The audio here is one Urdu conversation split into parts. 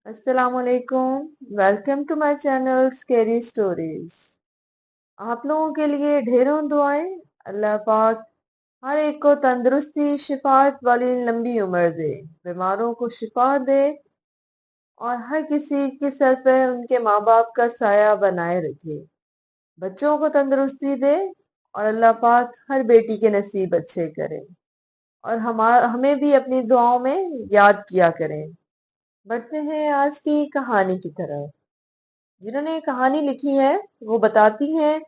السلام علیکم. Welcome to my channel scary stories. آپ لوگوں کے لیے ڈھیروں دعائیں. اللہ پاک ہر ایک کو تندرستی شفاعت والی لمبی عمر دے، بیماروں کو شفا دے اور ہر کسی کے سر پہ ان کے ماں باپ کا سایہ بنائے رکھے. بچوں کو تندرستی دے اور اللہ پاک ہر بیٹی کے نصیب اچھے کرے اور ہمیں بھی اپنی دعاؤں میں یاد کیا کریں. بڑھتے ہیں آج کی کہانی کی طرف. جنہوں نے یہ کہانی لکھی ہے وہ بتاتی ہیں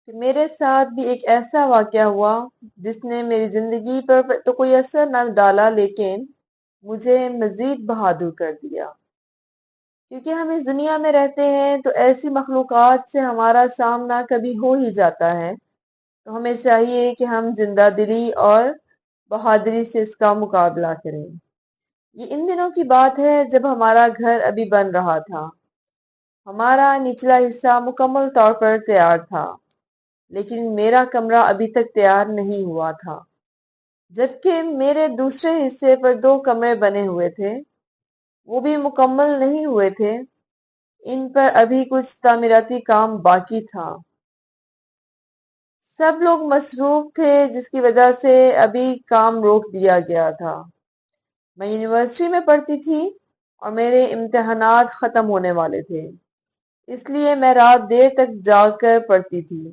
کہ میرے ساتھ بھی ایک ایسا واقعہ ہوا جس نے میری زندگی پر تو کوئی اثر نہ ڈالا، لیکن مجھے مزید بہادر کر دیا. کیونکہ ہم اس دنیا میں رہتے ہیں تو ایسی مخلوقات سے ہمارا سامنا کبھی ہو ہی جاتا ہے، تو ہمیں چاہیے کہ ہم زندہ دلی اور بہادری سے اس کا مقابلہ کریں. یہ ان دنوں کی بات ہے جب ہمارا گھر ابھی بن رہا تھا. ہمارا نچلا حصہ مکمل طور پر تیار تھا، لیکن میرا کمرہ ابھی تک تیار نہیں ہوا تھا. جبکہ میرے دوسرے حصے پر 2 کمرے بنے ہوئے تھے، وہ بھی مکمل نہیں ہوئے تھے. ان پر ابھی کچھ تعمیراتی کام باقی تھا. سب لوگ مصروف تھے جس کی وجہ سے ابھی کام روک دیا گیا تھا. میں یونیورسٹی میں پڑھتی تھی اور میرے امتحانات ختم ہونے والے تھے، اس لیے میں رات دیر تک جاگ کر پڑھتی تھی،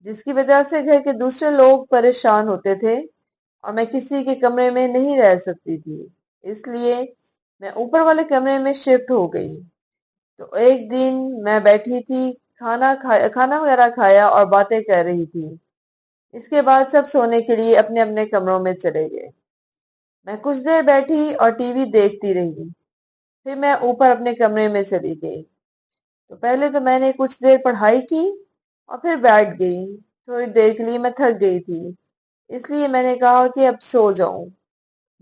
جس کی وجہ سے گھر کے دوسرے لوگ پریشان ہوتے تھے اور میں کسی کے کمرے میں نہیں رہ سکتی تھی. اس لیے میں اوپر والے کمرے میں شفٹ ہو گئی. تو ایک دن میں بیٹھی تھی، کھانا وغیرہ کھایا اور باتیں کر رہی تھی. اس کے بعد سب سونے کے لیے اپنے اپنے کمروں میں چلے گئے. میں کچھ دیر بیٹھی اور ٹی وی دیکھتی رہی. پھر میں اوپر اپنے کمرے میں چلی گئی. تو پہلے تو میں نے کچھ دیر پڑھائی کی اور پھر بیٹھ گئی. تھوڑی دیر کے لیے میں تھک گئی تھی، اس لیے میں نے کہا کہ اب سو جاؤں.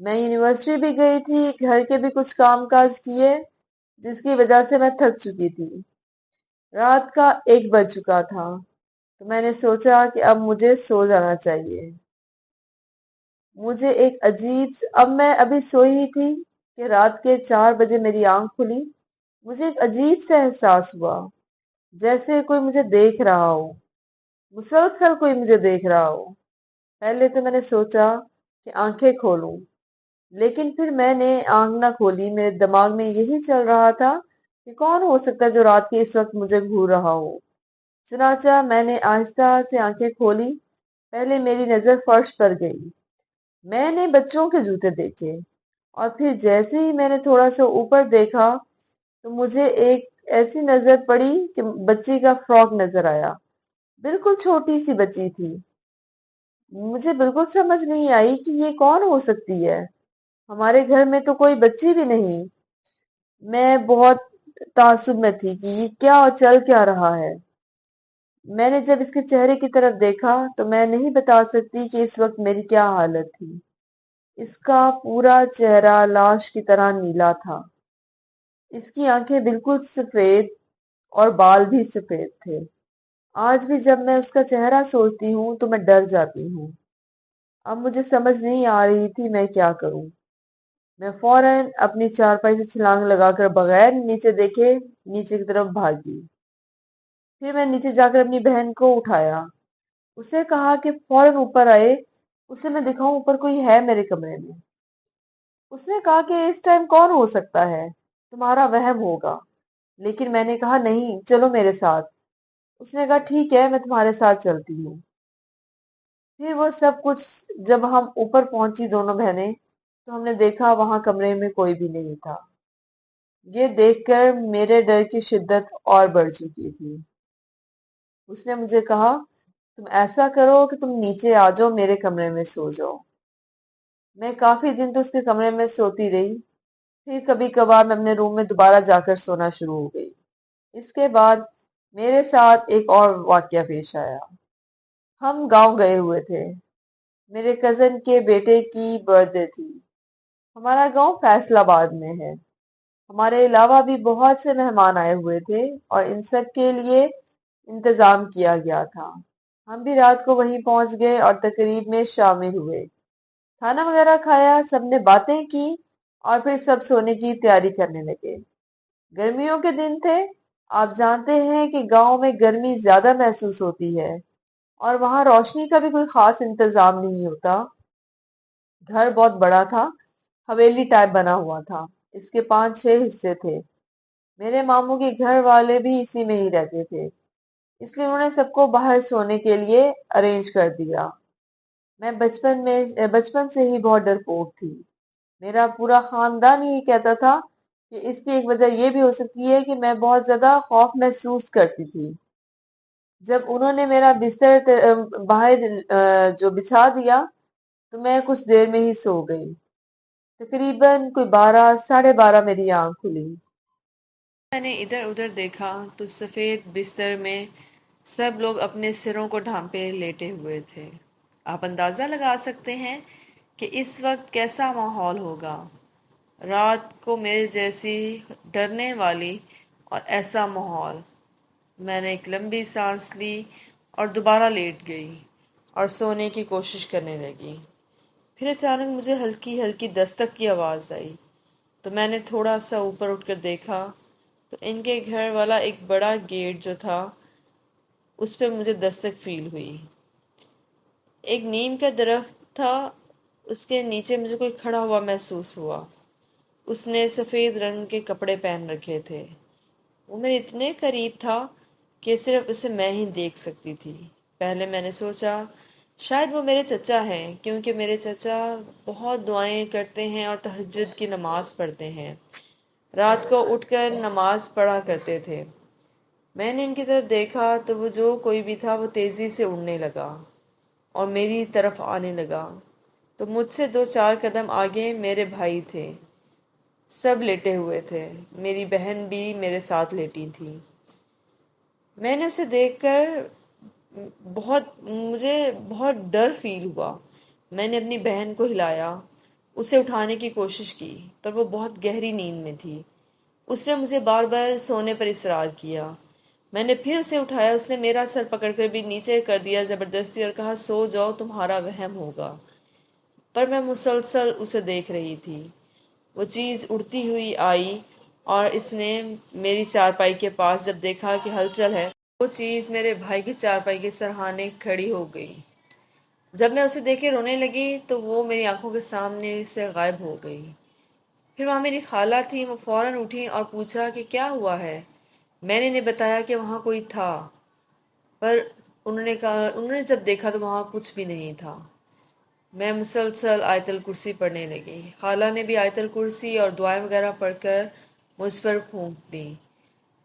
میں یونیورسٹی بھی گئی تھی، گھر کے بھی کچھ کام کاج کیے، جس کی وجہ سے میں تھک چکی تھی. رات کا 1 بج چکا تھا، تو میں نے سوچا کہ اب مجھے سو جانا چاہیے. مجھے ایک اب میں ابھی سوئی ہی تھی کہ رات کے 4 بجے میری آنکھ کھلی. مجھے ایک عجیب سا احساس ہوا، جیسے کوئی مجھے دیکھ رہا ہو، مسلسل کوئی مجھے دیکھ رہا ہو. پہلے تو میں نے سوچا کہ آنکھیں کھولوں، لیکن پھر میں نے آنکھ نہ کھولی. میرے دماغ میں یہی چل رہا تھا کہ کون ہو سکتا ہے جو رات کے اس وقت مجھے گھور رہا ہو. چنانچہ میں نے آہستہ سے آنکھیں کھولی. پہلے میری نظر فرش پر گئی. میں نے بچوں کے جوتے دیکھے اور پھر جیسے ہی میں نے تھوڑا سا اوپر دیکھا تو مجھے ایک ایسی نظر پڑی کہ بچی کا فراک نظر آیا. بالکل چھوٹی سی بچی تھی. مجھے بالکل سمجھ نہیں آئی کہ یہ کون ہو سکتی ہے. ہمارے گھر میں تو کوئی بچی بھی نہیں. میں بہت تعصب میں تھی کہ یہ کیا چل کیا رہا ہے. میں نے جب اس کے چہرے کی طرف دیکھا تو میں نہیں بتا سکتی کہ اس وقت میری کیا حالت تھی. اس کا پورا چہرہ لاش کی طرح نیلا تھا. اس کی آنکھیں بالکل سفید اور بال بھی سفید تھے. آج بھی جب میں اس کا چہرہ سوچتی ہوں تو میں ڈر جاتی ہوں. اب مجھے سمجھ نہیں آ رہی تھی میں کیا کروں. میں فوراً اپنی چارپائی سے چھلانگ لگا کر بغیر نیچے دیکھے نیچے کی طرف بھاگی. پھر میں نیچے جا کر اپنی بہن کو اٹھایا. اسے کہا کہ فوراً اوپر آئے، اسے میں دکھاؤں اوپر کوئی ہے میرے کمرے میں. اس نے کہا کہ اس ٹائم کون ہو سکتا ہے، تمہارا وہم ہوگا. لیکن میں نے کہا نہیں، چلو میرے ساتھ. اس نے کہا ٹھیک ہے، میں تمہارے ساتھ چلتی ہوں. پھر وہ سب کچھ جب ہم اوپر پہنچی دونوں بہنیں تو ہم نے دیکھا وہاں کمرے میں کوئی بھی نہیں تھا. یہ دیکھ کر میرے ڈر کی شدت اور بڑھ چکی تھی. اس نے مجھے کہا تم ایسا کرو کہ تم نیچے آ جاؤ، میرے کمرے میں سو جاؤ. میں کافی دن تو اس کے کمرے میں سوتی رہی. پھر کبھی کبھار میں اپنے روم میں دوبارہ جا کر سونا شروع ہو گئی. اس کے بعد میرے ساتھ ایک اور واقعہ پیش آیا. ہم گاؤں گئے ہوئے تھے. میرے کزن کے بیٹے کی برتھ ڈے تھی. ہمارا گاؤں فیصل آباد میں ہے. ہمارے علاوہ بھی بہت سے مہمان آئے ہوئے تھے اور ان سب کے لیے انتظام کیا گیا تھا. ہم بھی رات کو وہیں پہنچ گئے اور تقریب میں شامل ہوئے. کھانا وغیرہ کھایا، سب نے باتیں کی اور پھر سب سونے کی تیاری کرنے لگے. گرمیوں کے دن تھے۔ آپ جانتے ہیں کہ گاؤں میں گرمی زیادہ محسوس ہوتی ہے اور وہاں روشنی کا بھی کوئی خاص انتظام نہیں ہوتا۔ گھر بہت بڑا تھا، حویلی ٹائپ بنا ہوا تھا۔ اس کے 5-6 حصے تھے۔ میرے ماموں کے گھر والے بھی اسی میں ہی رہتے تھے، اس لیے انہوں نے سب کو باہر سونے کے لیے ارینج کر دیا۔ میں بچپن سے ہی بہت ڈرپوک تھی۔ میرا پورا خاندان یہی کہتا تھا کہ اس کی ایک وجہ یہ بھی ہو سکتی ہے کہ میں بہت زیادہ خوف محسوس کرتی تھی۔ جب انہوں نے میرا بستر باہر جو بچھا دیا تو میں کچھ دیر میں ہی سو گئی۔ تقریباً کوئی 12 ساڑھے 12 میری آنکھ کھلی۔ میں نے ادھر ادھر دیکھا تو سفید بستر میں سب لوگ اپنے سروں کو ڈھانپے لیٹے ہوئے تھے۔ آپ اندازہ لگا سکتے ہیں کہ اس وقت کیسا ماحول ہوگا۔ رات کو میرے جیسی ڈرنے والی اور ایسا ماحول۔ میں نے ایک لمبی سانس لی اور دوبارہ لیٹ گئی اور سونے کی کوشش کرنے لگی۔ پھر اچانک مجھے ہلکی ہلکی دستک کی آواز آئی تو میں نے تھوڑا سا اوپر اٹھ کر دیکھا تو ان کے گھر والا ایک بڑا گیٹ جو تھا اس پہ مجھے دستک فیل ہوئی۔ ایک نیم کا درخت تھا، اس کے نیچے مجھے کوئی کھڑا ہوا محسوس ہوا۔ اس نے سفید رنگ کے کپڑے پہن رکھے تھے۔ وہ میرے اتنے قریب تھا کہ صرف اسے میں ہی دیکھ سکتی تھی۔ پہلے میں نے سوچا شاید وہ میرے چچا ہیں، کیونکہ میرے چچا بہت دعائیں کرتے ہیں اور تہجد کی نماز پڑھتے ہیں۔ رات کو اٹھ کر نماز پڑھا کرتے تھے۔ میں نے ان کی طرف دیکھا تو وہ جو کوئی بھی تھا وہ تیزی سے اڑنے لگا اور میری طرف آنے لگا تو مجھ سے 2-4 قدم آگے میرے بھائی تھے۔ سب لیٹے ہوئے تھے، میری بہن بھی میرے ساتھ لیٹی تھی۔ میں نے اسے دیکھ کر مجھے بہت ڈر فیل ہوا۔ میں نے اپنی بہن کو ہلایا، اسے اٹھانے کی کوشش کی پر وہ بہت گہری نیند میں تھی۔ اس نے مجھے بار بار سونے پر اصرار کیا۔ میں نے پھر اسے اٹھایا، اس نے میرا سر پکڑ کر بھی نیچے کر دیا زبردستی اور کہا سو جاؤ، تمہارا وہم ہوگا۔ پر میں مسلسل اسے دیکھ رہی تھی۔ وہ چیز اڑتی ہوئی آئی اور اس نے میری چارپائی کے پاس جب دیکھا کہ ہلچل ہے، وہ چیز میرے بھائی کی چارپائی کے سرہانے کھڑی ہو گئی۔ جب میں اسے دیکھ کے رونے لگی تو وہ میری آنکھوں کے سامنے سے غائب ہو گئی۔ پھر وہاں میری خالہ تھی، وہ فوراً اٹھی اور پوچھا کہ کیا ہوا ہے۔ میں نے انہیں بتایا کہ وہاں کوئی تھا، پر انہوں نے جب دیکھا تو وہاں کچھ بھی نہیں تھا۔ میں مسلسل آیت الکرسی پڑھنے لگی۔ خالہ نے بھی آیت الکرسی اور دعائیں وغیرہ پڑھ کر مجھ پر پھونک دی،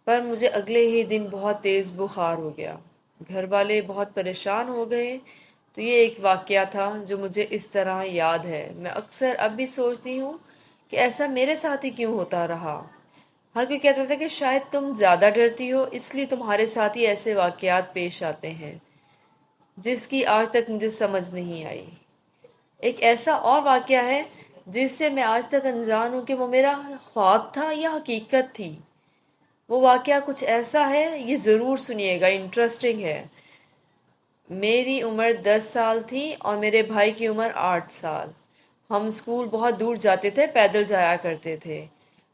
پر مجھے اگلے ہی دن بہت تیز بخار ہو گیا۔ گھر والے بہت پریشان ہو گئے۔ تو یہ ایک واقعہ تھا جو مجھے اس طرح یاد ہے۔ میں اکثر اب بھی سوچتی ہوں کہ ایسا میرے ساتھ ہی کیوں ہوتا رہا۔ ہر کوئی کہتا تھا کہ شاید تم زیادہ ڈرتی ہو، اس لیے تمہارے ساتھ ہی ایسے واقعات پیش آتے ہیں، جس کی آج تک مجھے سمجھ نہیں آئی۔ ایک ایسا اور واقعہ ہے جس سے میں آج تک انجان ہوں کہ وہ میرا خواب تھا یا حقیقت تھی۔ وہ واقعہ کچھ ایسا ہے، یہ ضرور سنیے گا، انٹرسٹنگ ہے۔ میری عمر 10 سال تھی اور میرے بھائی کی عمر 8 سال۔ ہم اسکول بہت دور جاتے تھے، پیدل جایا کرتے تھے۔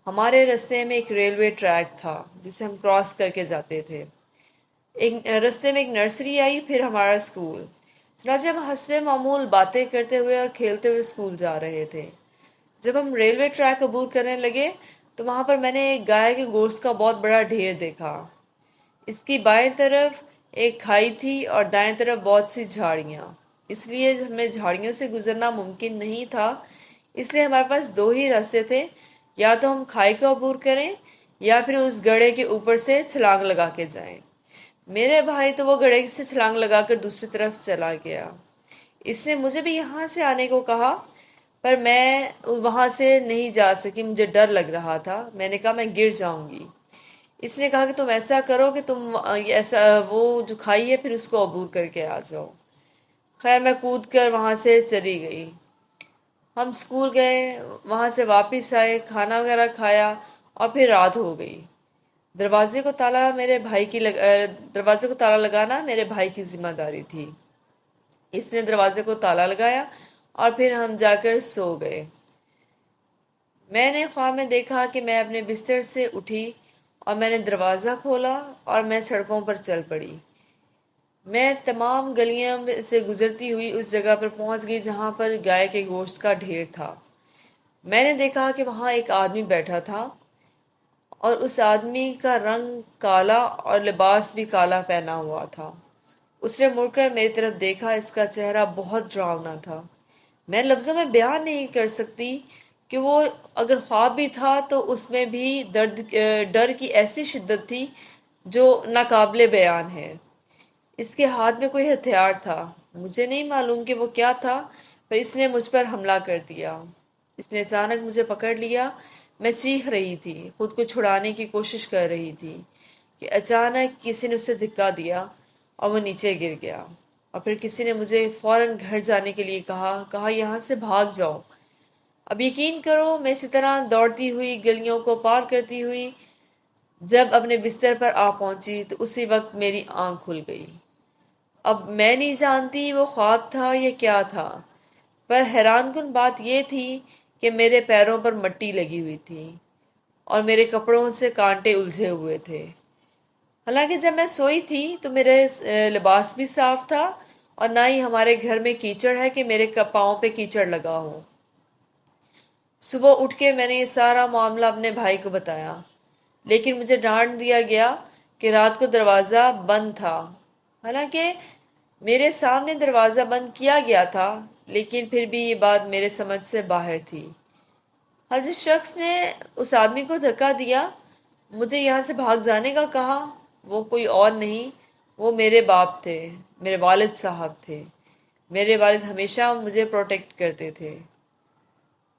ہمارے رستے میں ایک ریلوے ٹریک تھا جسے ہم کراس کر کے جاتے تھے۔ ایک رستے میں ایک نرسری آئی، پھر ہمارا اسکول۔ چنانچہ ہم حسب معمول باتیں کرتے ہوئے اور کھیلتے ہوئے اسکول جا رہے تھے۔ جب ہم ریلوے ٹریک عبور کرنے لگے تو وہاں پر میں نے ایک گائے کے گوشت کا بہت بڑا ڈھیر دیکھا۔ اس کی بائیں طرف ایک کھائی تھی اور دائیں طرف بہت سی جھاڑیاں، اس لیے ہمیں جھاڑیوں سے گزرنا ممکن نہیں تھا۔ اس لیے ہمارے پاس دو ہی راستے تھے، یا تو ہم کھائی کو عبور کریں یا پھر اس گڑھے کے اوپر سے چھلانگ لگا کے جائیں۔ میرے بھائی تو وہ گڑھے سے چھلانگ لگا کر دوسری طرف چلا گیا۔ اس نے مجھے بھی یہاں سے آنے کو کہا، پر میں وہاں سے نہیں جا سکی، مجھے ڈر لگ رہا تھا۔ میں نے کہا میں گر جاؤں گی۔ اس نے کہا کہ تم ایسا کرو کہ تم وہ جو کھائی ہے پھر اس کو عبور کر کے آ جاؤ۔ خیر میں کود کر وہاں سے چلی گئی۔ ہم اسکول گئے، وہاں سے واپس آئے، کھانا وغیرہ کھایا اور پھر رات ہو گئی۔ دروازے کو تالا لگانا میرے بھائی کی ذمہ داری تھی۔ اس نے دروازے کو تالا لگایا اور پھر ہم جا کر سو گئے۔ میں نے خواب میں دیکھا کہ میں اپنے بستر سے اٹھی اور میں نے دروازہ کھولا اور میں سڑکوں پر چل پڑی۔ میں تمام گلیاں سے گزرتی ہوئی اس جگہ پر پہنچ گئی جہاں پر گائے کے گوشت کا ڈھیر تھا۔ میں نے دیکھا کہ وہاں ایک آدمی بیٹھا تھا اور اس آدمی کا رنگ کالا اور لباس بھی کالا پہنا ہوا تھا۔ اس نے مڑ کر میری طرف دیکھا، اس کا چہرہ بہت ڈراؤنا تھا۔ میں لفظوں میں بیان نہیں کر سکتی کہ وہ اگر خواب بھی تھا تو اس میں بھی ڈر کی ایسی شدت تھی جو ناقابل بیان ہے۔ اس کے ہاتھ میں کوئی ہتھیار تھا، مجھے نہیں معلوم کہ وہ کیا تھا، پر اس نے مجھ پر حملہ کر دیا۔ اس نے اچانک مجھے پکڑ لیا۔ میں چیخ رہی تھی، خود کو چھڑانے کی کوشش کر رہی تھی کہ اچانک کسی نے اسے دھکا دیا اور وہ نیچے گر گیا۔ اور پھر کسی نے مجھے فوراً گھر جانے کے لیے کہا یہاں سے بھاگ جاؤ۔ اب یقین کرو میں اسی طرح دوڑتی ہوئی گلیوں کو پار کرتی ہوئی جب اپنے بستر پر آ پہنچی تو اسی وقت میری آنکھ کھل گئی۔ اب میں نہیں جانتی وہ خواب تھا یا کیا تھا، پر حیران کن بات یہ تھی کہ میرے پیروں پر مٹی لگی ہوئی تھی اور میرے کپڑوں سے کانٹے الجھے ہوئے تھے۔ حالانکہ جب میں سوئی تھی تو میرے لباس بھی صاف تھا اور نہ ہی ہمارے گھر میں کیچڑ ہے کہ میرے پاؤں پہ کیچڑ لگا ہو۔ صبح اٹھ کے میں نے یہ سارا معاملہ اپنے بھائی کو بتایا، لیکن مجھے ڈانٹ دیا گیا کہ رات کو دروازہ بند تھا۔ حالانکہ میرے سامنے دروازہ بند کیا گیا تھا، لیکن پھر بھی یہ بات میرے سمجھ سے باہر تھی۔ ہر جس شخص نے اس آدمی کو دھکا دیا، مجھے یہاں سے بھاگ جانے کا کہا، وہ کوئی اور نہیں، وہ میرے باپ تھے، میرے والد صاحب تھے۔ میرے والد ہمیشہ مجھے پروٹیکٹ کرتے تھے۔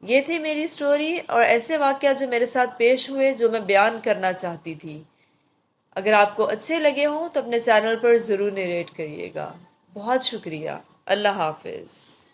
یہ تھی میری سٹوری اور ایسے واقعات جو میرے ساتھ پیش ہوئے جو میں بیان کرنا چاہتی تھی۔ اگر آپ کو اچھے لگے ہوں تو اپنے چینل پر ضرور نریٹ کریے گا۔ بہت شکریہ۔ اللہ حافظ۔